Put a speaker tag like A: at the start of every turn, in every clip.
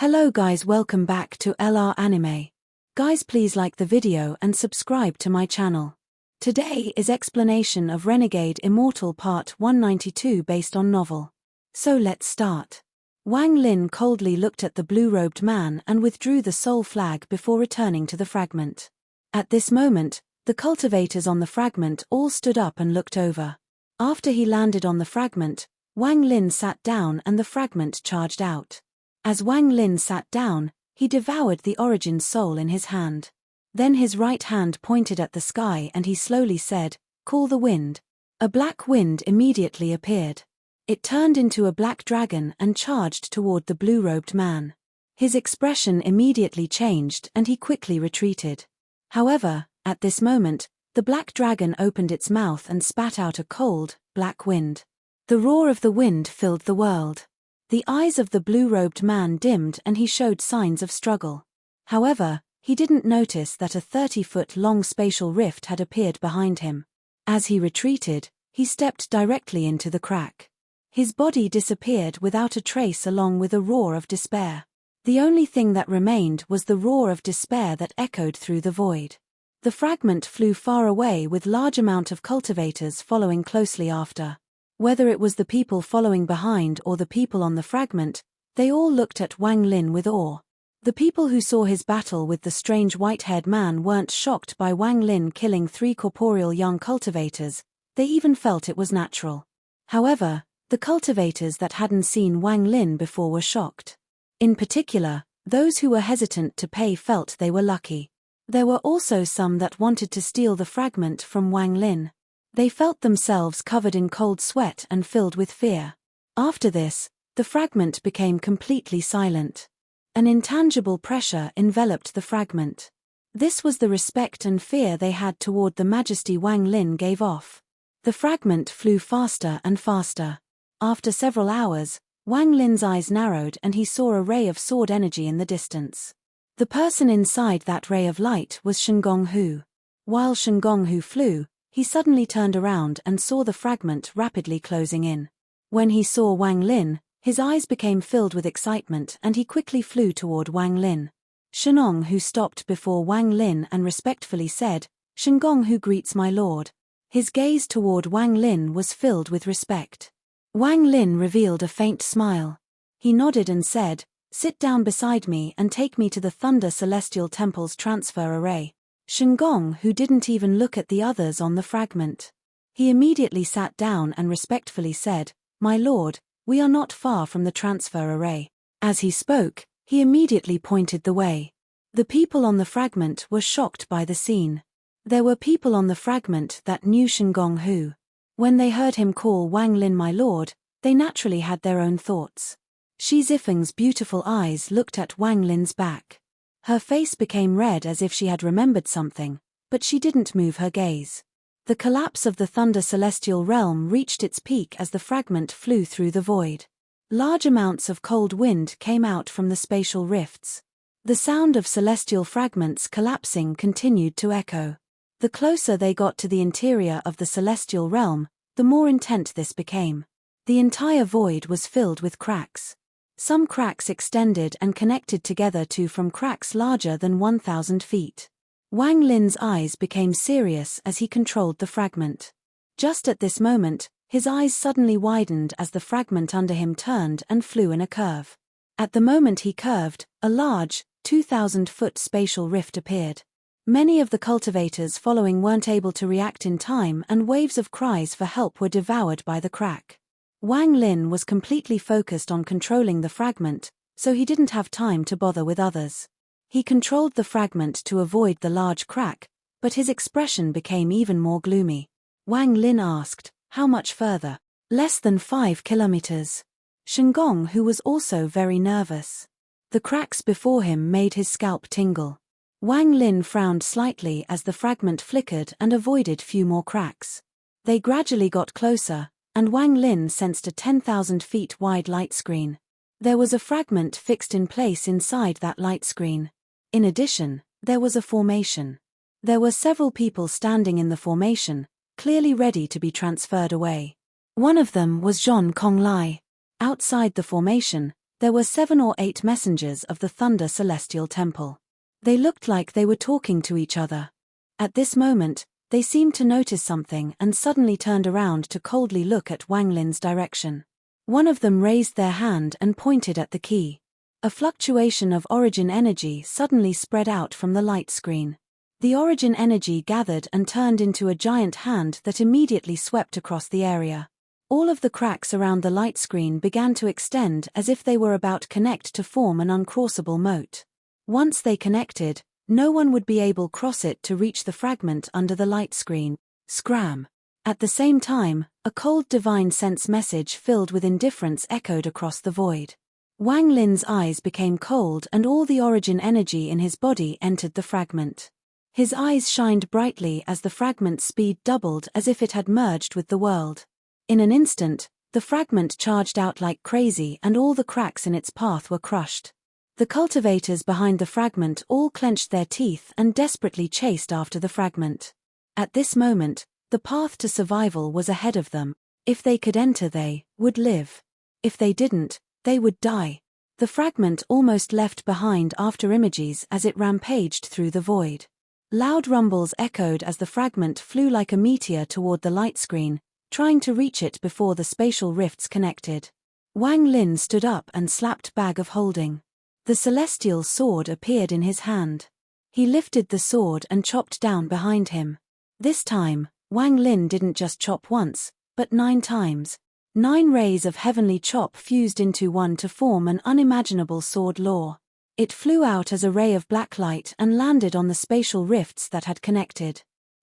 A: Hello guys, welcome back to LR Anime. Guys, please like the video and subscribe to my channel. Today is explanation of Renegade Immortal Part 192 based on novel. So let's start. Wang Lin coldly looked at the blue-robed man and withdrew the soul flag before returning to the fragment. At this moment, the cultivators on the fragment all stood up and looked over. After he landed on the fragment, Wang Lin sat down and the fragment charged out. As Wang Lin sat down, he devoured the origin soul in his hand. Then his right hand pointed at the sky and he slowly said, "Call the wind." A black wind immediately appeared. It turned into a black dragon and charged toward the blue-robed man. His expression immediately changed and he quickly retreated. However, at this moment, the black dragon opened its mouth and spat out a cold, black wind. The roar of the wind filled the world. The eyes of the blue-robed man dimmed and he showed signs of struggle. However, he didn't notice that a 30-foot-long spatial rift had appeared behind him. As he retreated, he stepped directly into the crack. His body disappeared without a trace along with a roar of despair. The only thing that remained was the roar of despair that echoed through the void. The fragment flew far away with large amount of cultivators following closely after. Whether it was the people following behind or the people on the fragment, they all looked at Wang Lin with awe. The people who saw his battle with the strange white-haired man weren't shocked by Wang Lin killing 3 corporeal young cultivators, they even felt it was natural. However, the cultivators that hadn't seen Wang Lin before were shocked. In particular, those who were hesitant to pay felt they were lucky. There were also some that wanted to steal the fragment from Wang Lin. They felt themselves covered in cold sweat and filled with fear. After this, the fragment became completely silent. An intangible pressure enveloped the fragment. This was the respect and fear they had toward the majesty Wang Lin gave off. The fragment flew faster and faster. After several hours, Wang Lin's eyes narrowed and he saw a ray of sword energy in the distance. The person inside that ray of light was Shengonghu. While Shengonghu flew, he suddenly turned around and saw the fragment rapidly closing in. When he saw Wang Lin, his eyes became filled with excitement and he quickly flew toward Wang Lin. Shengonghu stopped before Wang Lin and respectfully said, "Shengonghu greets my lord." His gaze toward Wang Lin was filled with respect. Wang Lin revealed a faint smile. He nodded and said, "Sit down beside me and take me to the Thunder Celestial Temple's transfer array." Shengonghu didn't even look at the others on the fragment. He immediately sat down and respectfully said, "My lord, we are not far from the transfer array." As he spoke, he immediately pointed the way. The people on the fragment were shocked by the scene. There were people on the fragment that knew Shengonghu. When they heard him call Wang Lin my lord, they naturally had their own thoughts. Shi Zifeng's beautiful eyes looked at Wang Lin's back. Her face became red as if she had remembered something, but she didn't move her gaze. The collapse of the Thunder Celestial Realm reached its peak as the fragment flew through the void. Large amounts of cold wind came out from the spatial rifts. The sound of celestial fragments collapsing continued to echo. The closer they got to the interior of the celestial realm, the more intense this became. The entire void was filled with cracks. Some cracks extended and connected together from cracks larger than 1,000 feet. Wang Lin's eyes became serious as he controlled the fragment. Just at this moment, his eyes suddenly widened as the fragment under him turned and flew in a curve. At the moment he curved, a large, 2,000-foot spatial rift appeared. Many of the cultivators following weren't able to react in time and waves of cries for help were devoured by the crack. Wang Lin was completely focused on controlling the fragment, so he didn't have time to bother with others. He controlled the fragment to avoid the large crack, but his expression became even more gloomy. Wang Lin asked, "How much further?" "Less than 5 kilometers. Shengonghu was also very nervous. The cracks before him made his scalp tingle. Wang Lin frowned slightly as the fragment flickered and avoided few more cracks. They gradually got closer, and Wang Lin sensed a 10,000 feet wide light screen. There was a fragment fixed in place inside that light screen. In addition, there was a formation. There were several people standing in the formation, clearly ready to be transferred away. One of them was Zhong Konglai. Outside the formation, There were 7 or 8 messengers of the Thunder Celestial Temple. They looked like they were talking to each other. At this moment, they seemed to notice something and suddenly turned around to coldly look at Wang Lin's direction. One of them raised their hand and pointed at the key. A fluctuation of origin energy suddenly spread out from the light screen. The origin energy gathered and turned into a giant hand that immediately swept across the area. All of the cracks around the light screen began to extend as if they were about to connect to form an uncrossable moat. Once they connected, no one would be able to cross it to reach the fragment under the light screen. Scram! At the same time, a cold divine sense message filled with indifference echoed across the void. Wang Lin's eyes became cold and all the origin energy in his body entered the fragment. His eyes shined brightly as the fragment's speed doubled as if it had merged with the world. In an instant, the fragment charged out like crazy and all the cracks in its path were crushed. The cultivators behind the fragment all clenched their teeth and desperately chased after the fragment. At this moment, the path to survival was ahead of them. If they could enter, they would live. If they didn't, they would die. The fragment almost left behind after images as it rampaged through the void. Loud rumbles echoed as the fragment flew like a meteor toward the light screen, trying to reach it before the spatial rifts connected. Wang Lin stood up and slapped bag of holding. The celestial sword appeared in his hand. He lifted the sword and chopped down behind him. This time, Wang Lin didn't just chop once, but 9 times. 9 rays of heavenly chop fused into one to form an unimaginable sword law. It flew out as a ray of black light and landed on the spatial rifts that had connected.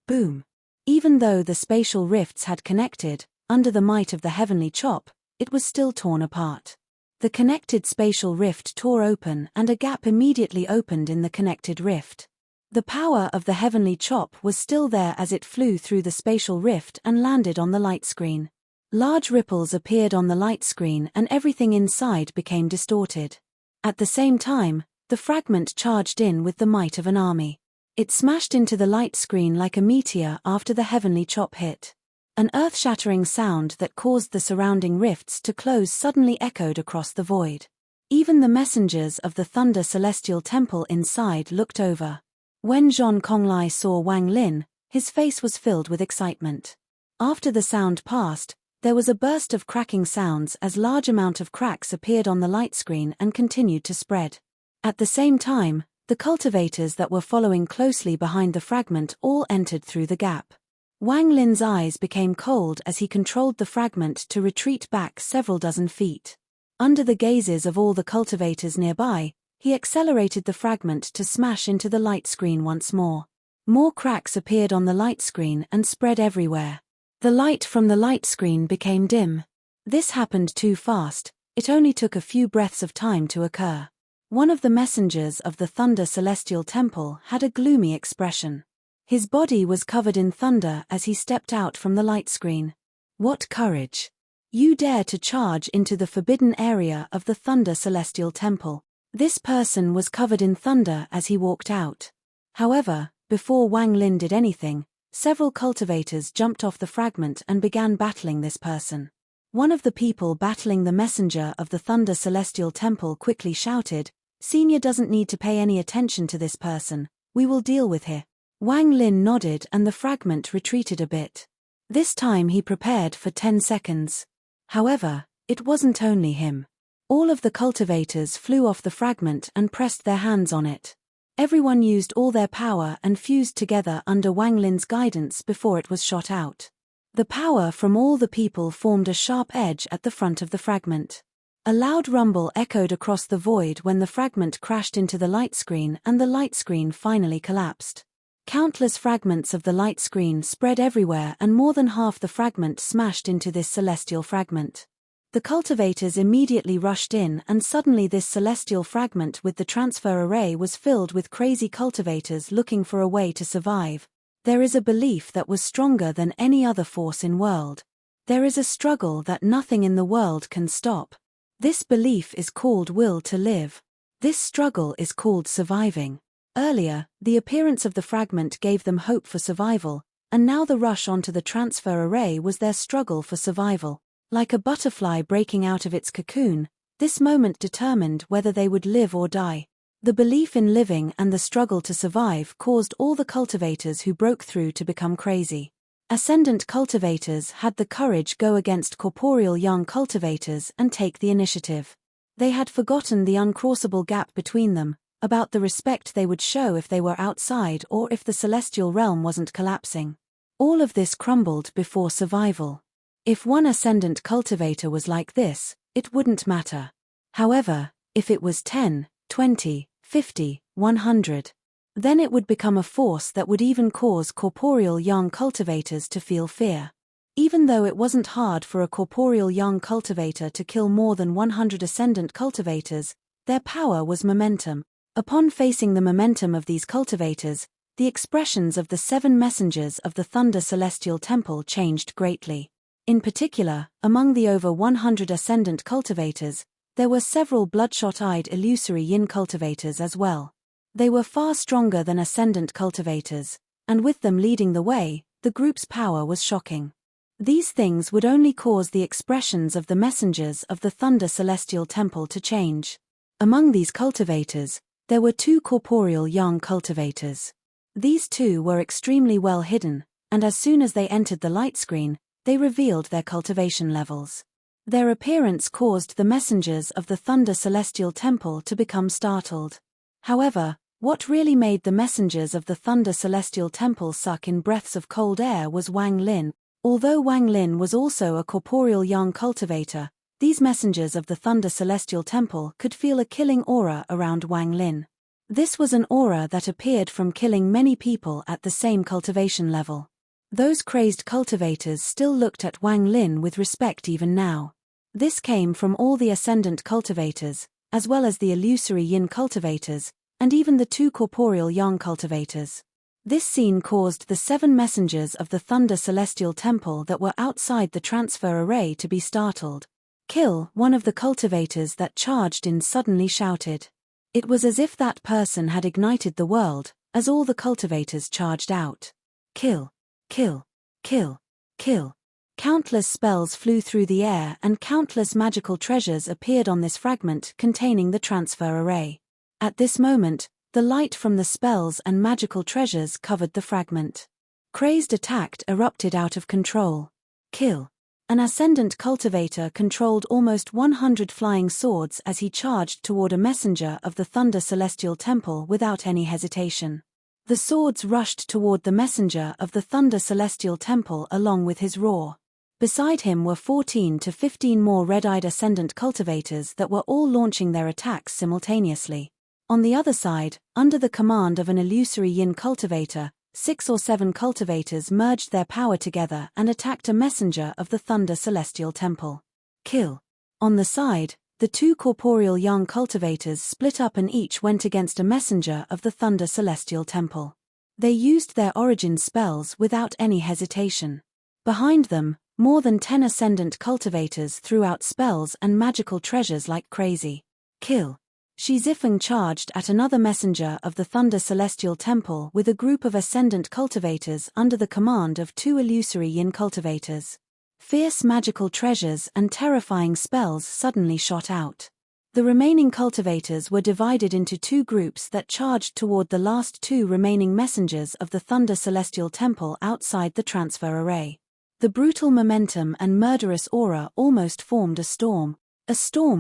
A: Boom! Even though the spatial rifts had connected, under the might of the heavenly chop, it was still torn apart. The connected spatial rift tore open and a gap immediately opened in the connected rift. The power of the heavenly chop was still there as it flew through the spatial rift and landed on the light screen. Large ripples appeared on the light screen and everything inside became distorted. At the same time, the fragment charged in with the might of an army. It smashed into the light screen like a meteor after the heavenly chop hit. An earth-shattering sound that caused the surrounding rifts to close suddenly echoed across the void. Even the messengers of the Thunder Celestial Temple inside looked over. When Zhong Konglai saw Wang Lin, his face was filled with excitement. After the sound passed, there was a burst of cracking sounds as large amount of cracks appeared on the light screen and continued to spread. At the same time, the cultivators that were following closely behind the fragment all entered through the gap. Wang Lin's eyes became cold as he controlled the fragment to retreat back several dozen feet. Under the gazes of all the cultivators nearby, he accelerated the fragment to smash into the light screen once more. More cracks appeared on the light screen and spread everywhere. The light from the light screen became dim. This happened too fast, it only took a few breaths of time to occur. One of the messengers of the Thunder Celestial Temple had a gloomy expression. His body was covered in thunder as he stepped out from the light screen. What courage! You dare to charge into the forbidden area of the Thunder Celestial Temple. This person was covered in thunder as he walked out. However, before Wang Lin did anything, several cultivators jumped off the fragment and began battling this person. One of the people battling the messenger of the Thunder Celestial Temple quickly shouted, "Senior doesn't need to pay any attention to this person, we will deal with her." Wang Lin nodded and the fragment retreated a bit. This time he prepared for 10 seconds. However, it wasn't only him. All of the cultivators flew off the fragment and pressed their hands on it. Everyone used all their power and fused together under Wang Lin's guidance before it was shot out. The power from all the people formed a sharp edge at the front of the fragment. A loud rumble echoed across the void when the fragment crashed into the light screen and the light screen finally collapsed. Countless fragments of the light screen spread everywhere and more than half the fragment smashed into this celestial fragment. The cultivators immediately rushed in and suddenly this celestial fragment with the transfer array was filled with crazy cultivators looking for a way to survive. There is a belief that was stronger than any other force in world. There is a struggle that nothing in the world can stop. This belief is called will to live. This struggle is called surviving. Earlier, the appearance of the fragment gave them hope for survival, and now the rush onto the transfer array was their struggle for survival. Like a butterfly breaking out of its cocoon, This moment determined whether they would live or die. The belief in living and the struggle to survive caused all the cultivators who broke through to become crazy. Ascendant cultivators had the courage go against corporeal young cultivators and take the initiative. They had forgotten the uncrossable gap between them, about the respect they would show if they were outside or if the celestial realm wasn't collapsing. All of this crumbled before survival. If one ascendant cultivator was like this, it wouldn't matter. However, if it was 10, 20, 50, 100, then it would become a force that would even cause corporeal young cultivators to feel fear. Even though it wasn't hard for a corporeal young cultivator to kill more than 100 ascendant cultivators, their power was momentum. Upon facing the momentum of these cultivators, the expressions of the 7 messengers of the Thunder Celestial Temple changed greatly. In particular, among the over 100 ascendant cultivators, there were several bloodshot-eyed illusory yin cultivators as well. They were far stronger than ascendant cultivators, and with them leading the way, the group's power was shocking. These things would only cause the expressions of the messengers of the Thunder Celestial Temple to change. Among these cultivators, there were 2 corporeal young cultivators. These 2 were extremely well hidden, and as soon as they entered the light screen, they revealed their cultivation levels. Their appearance caused the messengers of the Thunder Celestial Temple to become startled. However, what really made the messengers of the Thunder Celestial Temple suck in breaths of cold air was Wang Lin. Although Wang Lin was also a corporeal young cultivator, these messengers of the Thunder Celestial Temple could feel a killing aura around Wang Lin. This was an aura that appeared from killing many people at the same cultivation level. Those crazed cultivators still looked at Wang Lin with respect even now. This came from all the ascendant cultivators, as well as the illusory yin cultivators, and even the 2 corporeal yang cultivators. This scene caused the 7 messengers of the Thunder Celestial Temple that were outside the transfer array to be startled. "Kill!" one of the cultivators that charged in suddenly shouted. It was as if that person had ignited the world, as all the cultivators charged out. "Kill! Kill! Kill! Kill!" Countless spells flew through the air and countless magical treasures appeared on this fragment containing the transfer array. At this moment, the light from the spells and magical treasures covered the fragment. Crazed attack erupted out of control. "Kill!" An ascendant cultivator controlled almost 100 flying swords as he charged toward a messenger of the Thunder Celestial Temple without any hesitation. The swords rushed toward the messenger of the Thunder Celestial Temple along with his roar. Beside him were 14 to 15 more red-eyed ascendant cultivators that were all launching their attacks simultaneously. On the other side, under the command of an illusory yin cultivator, 6 or 7 cultivators merged their power together and attacked a messenger of the Thunder Celestial Temple. "Kill!" On the side, the 2 corporeal young cultivators split up and each went against a messenger of the Thunder Celestial Temple. They used their origin spells without any hesitation. Behind them, more than 10 ascendant cultivators threw out spells and magical treasures like crazy. "Kill!" Shi Zifeng charged at another messenger of the Thunder Celestial Temple with a group of ascendant cultivators under the command of 2 illusory yin cultivators. Fierce magical treasures and terrifying spells suddenly shot out. The remaining cultivators were divided into 2 groups that charged toward the last 2 remaining messengers of the Thunder Celestial Temple outside the transfer array. The brutal momentum and murderous aura almost formed a storm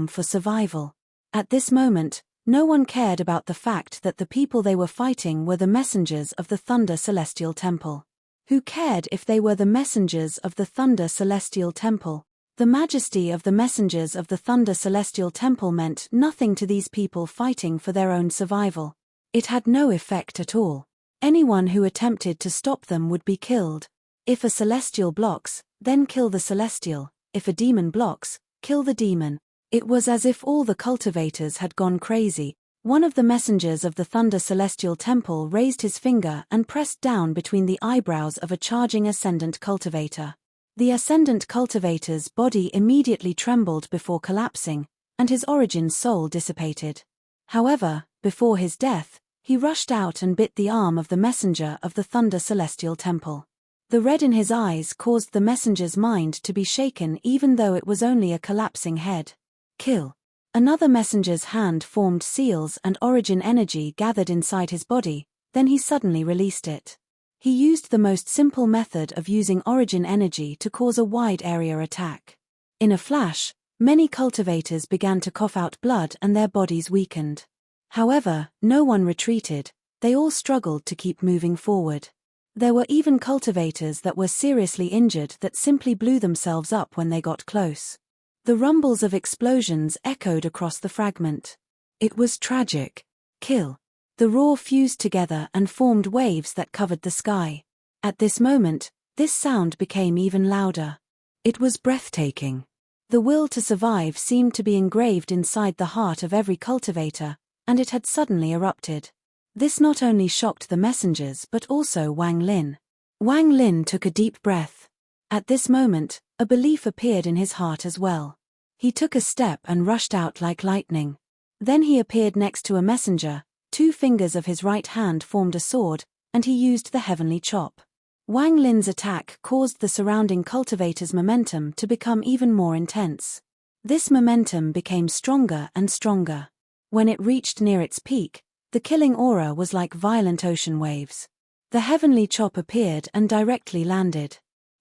A: for survival. At this moment, no one cared about the fact that the people they were fighting were the messengers of the Thunder Celestial Temple. Who cared if they were the messengers of the Thunder Celestial Temple? The majesty of the messengers of the Thunder Celestial Temple meant nothing to these people fighting for their own survival. It had no effect at all. Anyone who attempted to stop them would be killed. If a celestial blocks, then kill the celestial. If a demon blocks, kill the demon. It was as if all the cultivators had gone crazy. One of the messengers of the Thunder Celestial Temple raised his finger and pressed down between the eyebrows of a charging ascendant cultivator. The ascendant cultivator's body immediately trembled before collapsing, and his origin soul dissipated. However, before his death, he rushed out and bit the arm of the messenger of the Thunder Celestial Temple. The red in his eyes caused the messenger's mind to be shaken even though it was only a collapsing head. "Kill!" Another messenger's hand formed seals and origin energy gathered inside his body, then he suddenly released it. He used the most simple method of using origin energy to cause a wide area attack. In a flash, many cultivators began to cough out blood and their bodies weakened. However, no one retreated, they all struggled to keep moving forward. There were even cultivators that were seriously injured that simply blew themselves up when they got close. The rumbles of explosions echoed across the fragment. It was tragic. Kill. The roar fused together and formed waves that covered the sky. At this moment, this sound became even louder. It was breathtaking. The will to survive seemed to be engraved inside the heart of every cultivator, and it had suddenly erupted. This not only shocked the messengers but also Wang Lin. Wang Lin took a deep breath. At this moment, a belief appeared in his heart as well. He took a step and rushed out like lightning. Then he appeared next to a messenger, 2 fingers of his right hand formed a sword, and he used the heavenly chop. Wang Lin's attack caused the surrounding cultivators' momentum to become even more intense. This momentum became stronger and stronger. When it reached near its peak, the killing aura was like violent ocean waves. The heavenly chop appeared and directly landed.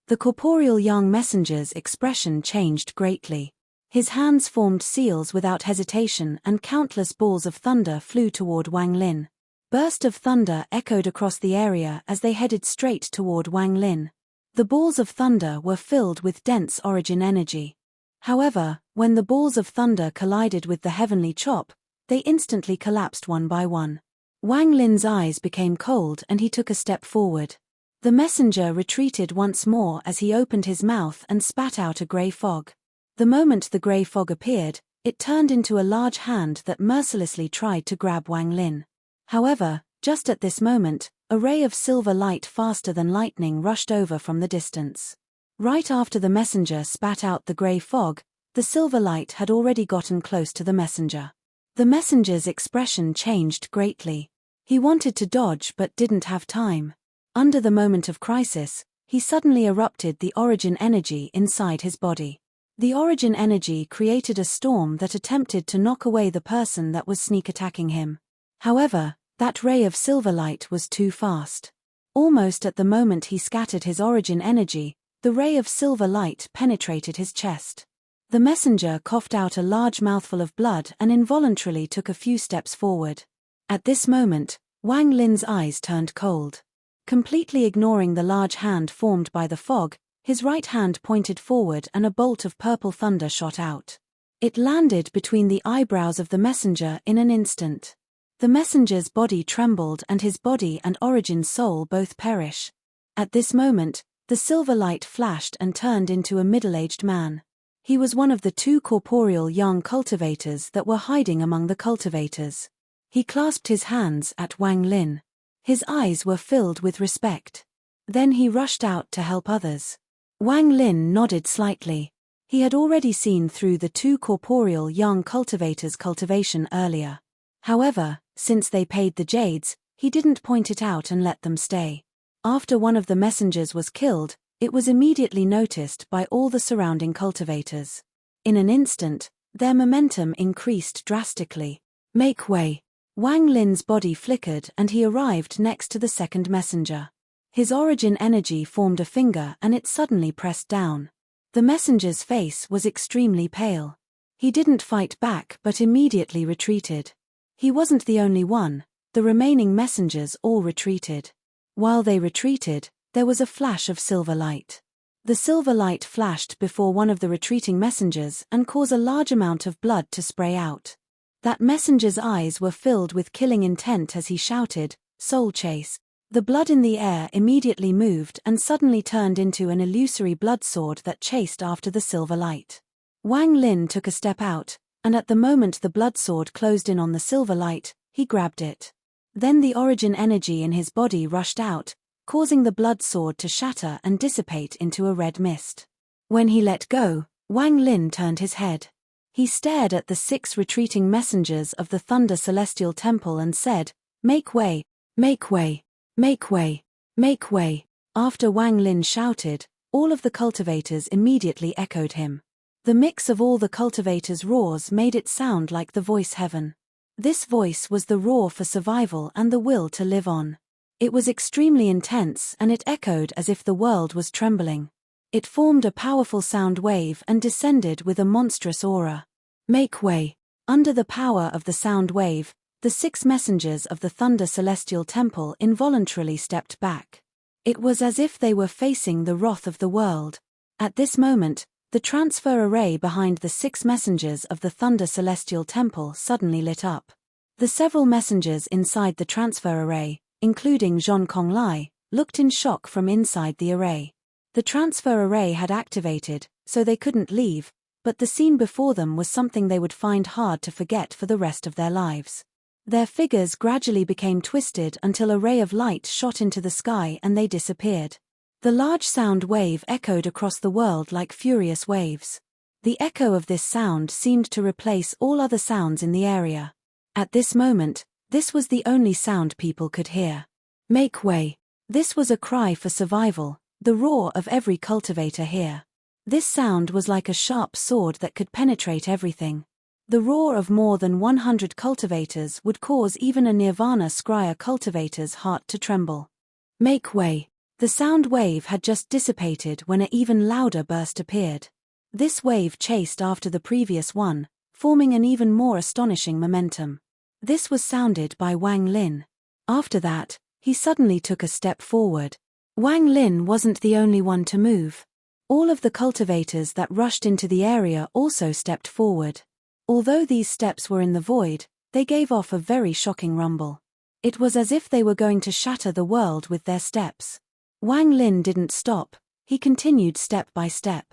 A: The corporeal young messenger's expression changed greatly. His hands formed seals without hesitation and countless balls of thunder flew toward Wang Lin. Burst of thunder echoed across the area as they headed straight toward Wang Lin. The balls of thunder were filled with dense origin energy. However, when the balls of thunder collided with the heavenly chop, they instantly collapsed one by one. Wang Lin's eyes became cold and he took a step forward. The messenger retreated once more as he opened his mouth and spat out a grey fog. The moment the grey fog appeared, it turned into a large hand that mercilessly tried to grab Wang Lin. However, just at this moment, a ray of silver light faster than lightning rushed over from the distance. Right after the messenger spat out the grey fog, the silver light had already gotten close to the messenger. The messenger's expression changed greatly. He wanted to dodge but didn't have time. Under the moment of crisis, he suddenly erupted the origin energy inside his body. The origin energy created a storm that attempted to knock away the person that was sneak attacking him. However, that ray of silver light was too fast. Almost at the moment he scattered his origin energy, the ray of silver light penetrated his chest. The messenger coughed out a large mouthful of blood and involuntarily took a few steps forward. At this moment, Wang Lin's eyes turned cold. Completely ignoring the large hand formed by the fog, his right hand pointed forward and a bolt of purple thunder shot out. It landed between the eyebrows of the messenger in an instant. The messenger's body trembled and his body and origin soul both perish. At this moment, the silver light flashed and turned into a middle-aged man. He was one of the 2 corporeal young cultivators that were hiding among the cultivators. He clasped his hands at Wang Lin. His eyes were filled with respect. Then he rushed out to help others. Wang Lin nodded slightly. He had already seen through the 2 corporeal young cultivators' cultivation earlier. However, since they paid the jades, he didn't point it out and let them stay. After one of the messengers was killed, it was immediately noticed by all the surrounding cultivators. In an instant, their momentum increased drastically. Make way. Wang Lin's body flickered and he arrived next to the second messenger. His origin energy formed a finger and it suddenly pressed down. The messenger's face was extremely pale. He didn't fight back but immediately retreated. He wasn't the only one, the remaining messengers all retreated. While they retreated, there was a flash of silver light. The silver light flashed before one of the retreating messengers and caused a large amount of blood to spray out. That messenger's eyes were filled with killing intent as he shouted, "Soul chase." The blood in the air immediately moved and suddenly turned into an illusory blood sword that chased after the silver light. Wang Lin took a step out, and at the moment the blood sword closed in on the silver light, he grabbed it. Then the origin energy in his body rushed out, causing the blood sword to shatter and dissipate into a red mist. When he let go, Wang Lin turned his head. He stared at the 6 retreating messengers of the Thunder Celestial Temple and said, "Make way, make way, make way, make way." After Wang Lin shouted, all of the cultivators immediately echoed him. The mix of all the cultivators' roars made it sound like the voice heaven. This voice was the roar for survival and the will to live on. It was extremely intense and it echoed as if the world was trembling. It formed a powerful sound wave and descended with a monstrous aura. Make way. Under the power of the sound wave, the 6 messengers of the Thunder Celestial Temple involuntarily stepped back. It was as if they were facing the wrath of the world. At this moment, the transfer array behind the 6 messengers of the Thunder Celestial Temple suddenly lit up. The several messengers inside the transfer array, including Zhong Konglai, looked in shock from inside the array. The transfer array had activated, so they couldn't leave, but the scene before them was something they would find hard to forget for the rest of their lives. Their figures gradually became twisted until a ray of light shot into the sky and they disappeared. The large sound wave echoed across the world like furious waves. The echo of this sound seemed to replace all other sounds in the area. At this moment, this was the only sound people could hear. Make way. This was a cry for survival, the roar of every cultivator here. This sound was like a sharp sword that could penetrate everything. The roar of more than 100 cultivators would cause even a Nirvana Scryer cultivator's heart to tremble. Make way. The sound wave had just dissipated when an even louder burst appeared. This wave chased after the previous one, forming an even more astonishing momentum. This was sounded by Wang Lin. After that, he suddenly took a step forward. Wang Lin wasn't the only one to move. All of the cultivators that rushed into the area also stepped forward. Although these steps were in the void, they gave off a very shocking rumble. It was as if they were going to shatter the world with their steps. Wang Lin didn't stop, he continued step by step.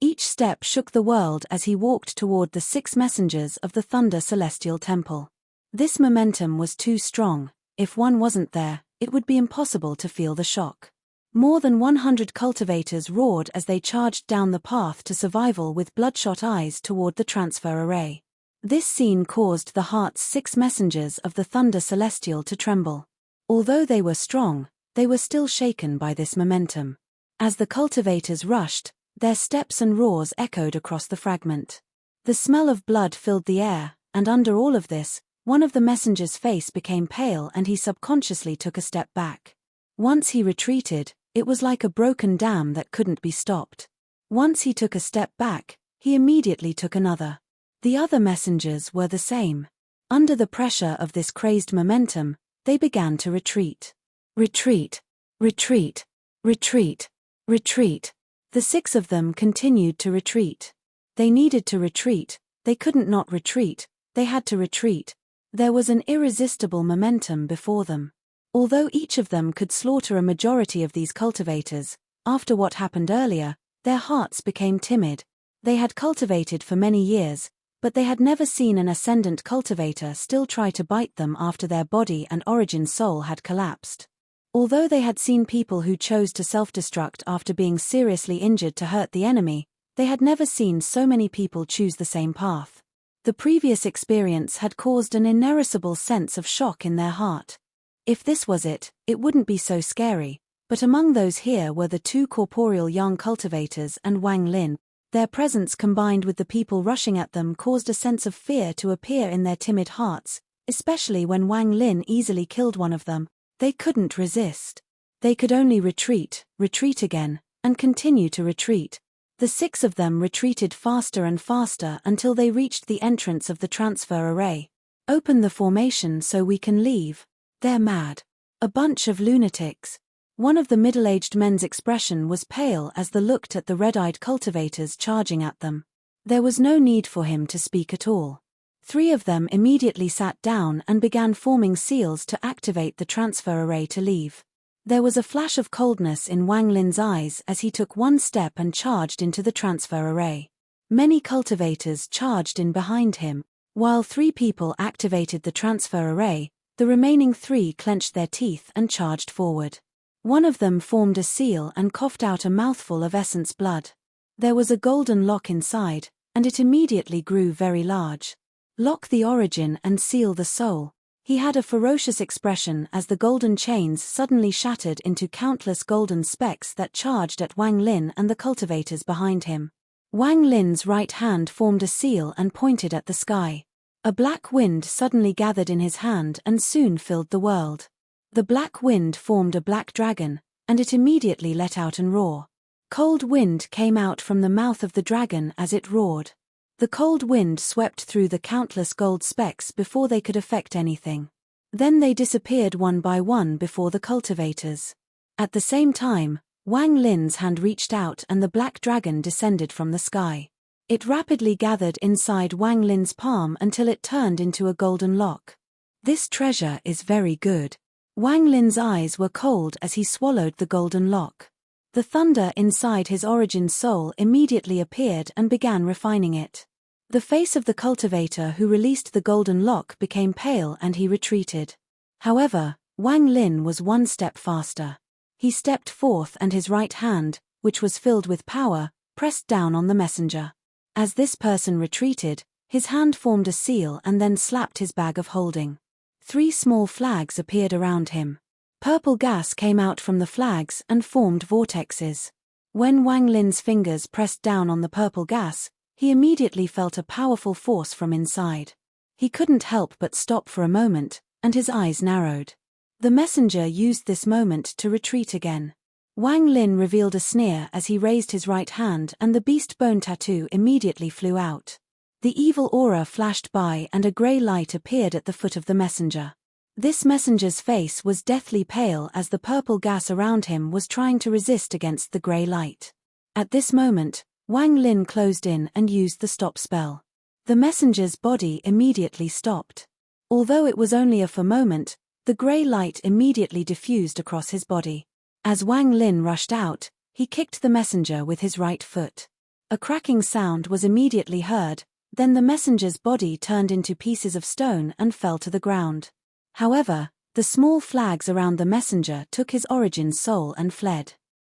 A: Each step shook the world as he walked toward the 6 messengers of the Thunder Celestial Temple. This momentum was too strong. If one wasn't there, it would be impossible to feel the shock. More than 100 cultivators roared as they charged down the path to survival with bloodshot eyes toward the transfer array. This scene caused the Heart's 6 messengers of the Thunder Celestial to tremble. Although they were strong, they were still shaken by this momentum. As the cultivators rushed, their steps and roars echoed across the fragment. The smell of blood filled the air, and under all of this, one of the messengers' face became pale and he subconsciously took a step back. Once he retreated, it was like a broken dam that couldn't be stopped. Once he took a step back, he immediately took another. The other messengers were the same. Under the pressure of this crazed momentum, they began to retreat. Retreat. Retreat. Retreat. Retreat. The 6 of them continued to retreat. They needed to retreat, they couldn't not retreat, they had to retreat. There was an irresistible momentum before them. Although each of them could slaughter a majority of these cultivators, after what happened earlier, their hearts became timid. They had cultivated for many years, but they had never seen an ascendant cultivator still try to bite them after their body and origin soul had collapsed. Although they had seen people who chose to self-destruct after being seriously injured to hurt the enemy, they had never seen so many people choose the same path. The previous experience had caused an inerasible sense of shock in their heart. If this was it, it wouldn't be so scary, but among those here were the 2 corporeal young cultivators and Wang Lin. Their presence combined with the people rushing at them caused a sense of fear to appear in their timid hearts, especially when Wang Lin easily killed one of them. They couldn't resist. They could only retreat, retreat again, and continue to retreat. The 6 of them retreated faster and faster until they reached the entrance of the transfer array. Open the formation so we can leave. They're mad. A bunch of lunatics. One of the middle-aged men's expression was pale as they looked at the red-eyed cultivators charging at them. There was no need for him to speak at all. 3 of them immediately sat down and began forming seals to activate the transfer array to leave. There was a flash of coldness in Wang Lin's eyes as he took one step and charged into the transfer array. Many cultivators charged in behind him. While 3 people activated the transfer array, the remaining 3 clenched their teeth and charged forward. One of them formed a seal and coughed out a mouthful of essence blood. There was a golden lock inside, and it immediately grew very large. Lock the origin and seal the soul. He had a ferocious expression as the golden chains suddenly shattered into countless golden specks that charged at Wang Lin and the cultivators behind him. Wang Lin's right hand formed a seal and pointed at the sky. A black wind suddenly gathered in his hand and soon filled the world. The black wind formed a black dragon, and it immediately let out and roar. Cold wind came out from the mouth of the dragon as it roared. The cold wind swept through the countless gold specks before they could affect anything. Then they disappeared one by one before the cultivators. At the same time, Wang Lin's hand reached out and the black dragon descended from the sky. It rapidly gathered inside Wang Lin's palm until it turned into a golden lock. This treasure is very good. Wang Lin's eyes were cold as he swallowed the golden lock. The thunder inside his origin soul immediately appeared and began refining it. The face of the cultivator who released the golden lock became pale and he retreated. However, Wang Lin was one step faster. He stepped forth and his right hand, which was filled with power, pressed down on the messenger. As this person retreated, his hand formed a seal and then slapped his bag of holding. 3 small flags appeared around him. Purple gas came out from the flags and formed vortexes. When Wang Lin's fingers pressed down on the purple gas, he immediately felt a powerful force from inside. He couldn't help but stop for a moment, and his eyes narrowed. The messenger used this moment to retreat again. Wang Lin revealed a sneer as he raised his right hand and the beast bone tattoo immediately flew out. The evil aura flashed by and a grey light appeared at the foot of the messenger. This messenger's face was deathly pale as the purple gas around him was trying to resist against the grey light. At this moment, Wang Lin closed in and used the stop spell. The messenger's body immediately stopped. Although it was only a moment, the grey light immediately diffused across his body. As Wang Lin rushed out, he kicked the messenger with his right foot. A cracking sound was immediately heard, then the messenger's body turned into pieces of stone and fell to the ground. However, the small flags around the messenger took his origin soul and fled.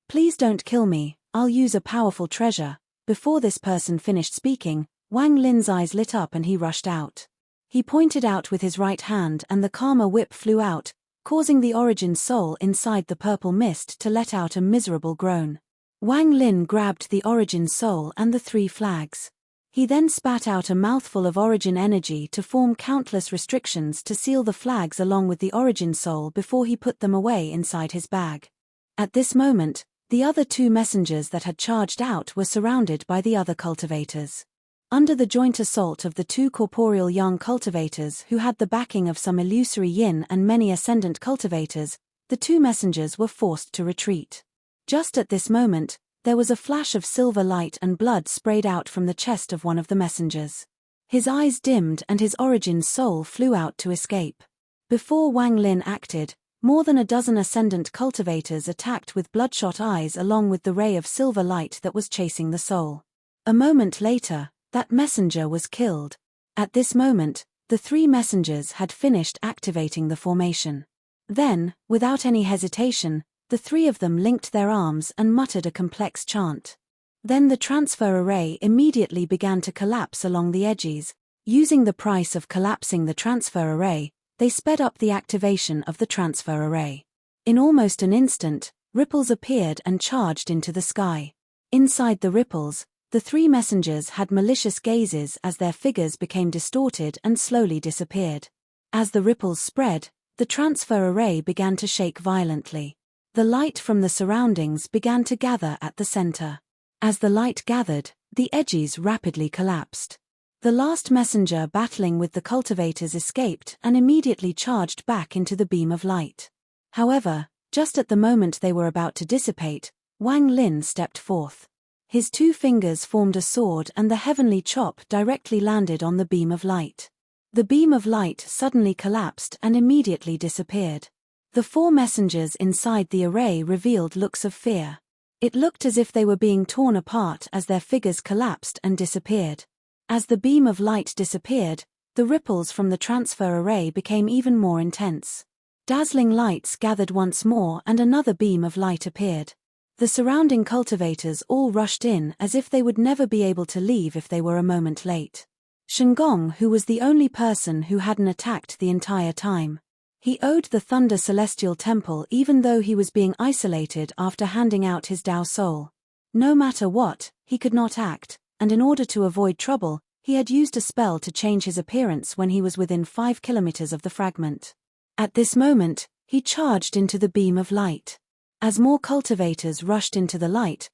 A: "Please don't kill me, I'll use a powerful treasure." Before this person finished speaking, Wang Lin's eyes lit up and he rushed out. He pointed out with his right hand and the Karma whip flew out, causing the origin soul inside the purple mist to let out a miserable groan. Wang Lin grabbed the origin soul and the 3 flags. He then spat out a mouthful of origin energy to form countless restrictions to seal the flags along with the origin soul before he put them away inside his bag. At this moment, the other 2 messengers that had charged out were surrounded by the other cultivators. Under the joint assault of the 2 corporeal young cultivators who had the backing of some illusory yin and many ascendant cultivators, the 2 messengers were forced to retreat. Just at this moment, there was a flash of silver light and blood sprayed out from the chest of one of the messengers. His eyes dimmed and his origin soul flew out to escape. Before Wang Lin acted, more than a dozen ascendant cultivators attacked with bloodshot eyes along with the ray of silver light that was chasing the soul. A moment later, that messenger was killed. At this moment, the 3 messengers had finished activating the formation. Then, without any hesitation, the 3 of them linked their arms and muttered a complex chant. Then the transfer array immediately began to collapse along the edges. Using the price of collapsing the transfer array, they sped up the activation of the transfer array. In almost an instant, ripples appeared and charged into the sky. Inside the ripples, the 3 messengers had malicious gazes as their figures became distorted and slowly disappeared. As the ripples spread, the transfer array began to shake violently. The light from the surroundings began to gather at the center. As the light gathered, the edges rapidly collapsed. The last messenger battling with the cultivators escaped and immediately charged back into the beam of light. However, just at the moment they were about to dissipate, Wang Lin stepped forth. His 2 fingers formed a sword and the heavenly chop directly landed on the beam of light. The beam of light suddenly collapsed and immediately disappeared. The 4 messengers inside the array revealed looks of fear. It looked as if they were being torn apart as their figures collapsed and disappeared. As the beam of light disappeared, the ripples from the transfer array became even more intense. Dazzling lights gathered once more and another beam of light appeared. The surrounding cultivators all rushed in as if they would never be able to leave if they were a moment late. Shengong, who was the only person who hadn't attacked the entire time. He owed the Thunder Celestial Temple even though he was being isolated after handing out his Tao Soul. No matter what, he could not act, and in order to avoid trouble, he had used a spell to change his appearance when he was within 5 kilometers of the fragment. At this moment, he charged into the beam of light. As more cultivators rushed into the light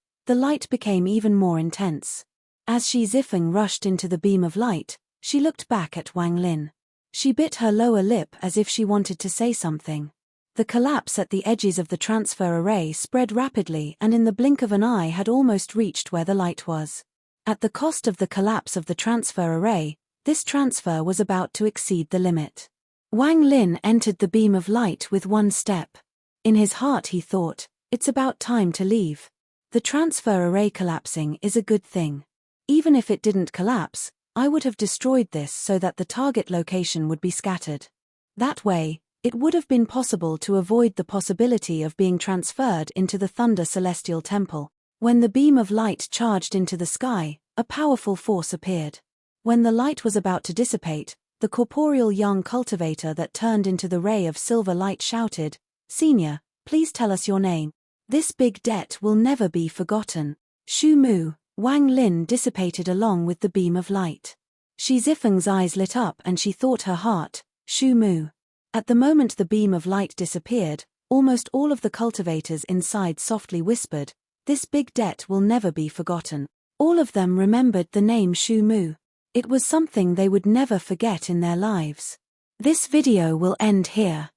A: became even more intense. As Shi Zifeng rushed into the beam of light, she looked back at Wang Lin. She bit her lower lip as if she wanted to say something. The collapse at the edges of the transfer array spread rapidly and in the blink of an eye had almost reached where the light was. At the cost of the collapse of the transfer array, this transfer was about to exceed the limit. Wang Lin entered the beam of light with one step. In his heart he thought, it's about time to leave. The transfer array collapsing is a good thing. Even if it didn't collapse, I would have destroyed this so that the target location would be scattered. That way, it would have been possible to avoid the possibility of being transferred into the Thunder Celestial Temple. When the beam of light charged into the sky, a powerful force appeared. When the light was about to dissipate, the corporeal young cultivator that turned into the ray of silver light shouted, "Senior, please tell us your name. This big debt will never be forgotten." Shu Mu. Wang Lin dissipated along with the beam of light. Shi Zifeng's eyes lit up and she thought her heart, Shu Mu. At the moment the beam of light disappeared, almost all of the cultivators inside softly whispered, "This big debt will never be forgotten." All of them remembered the name Shu Mu. It was something they would never forget in their lives. This video will end here.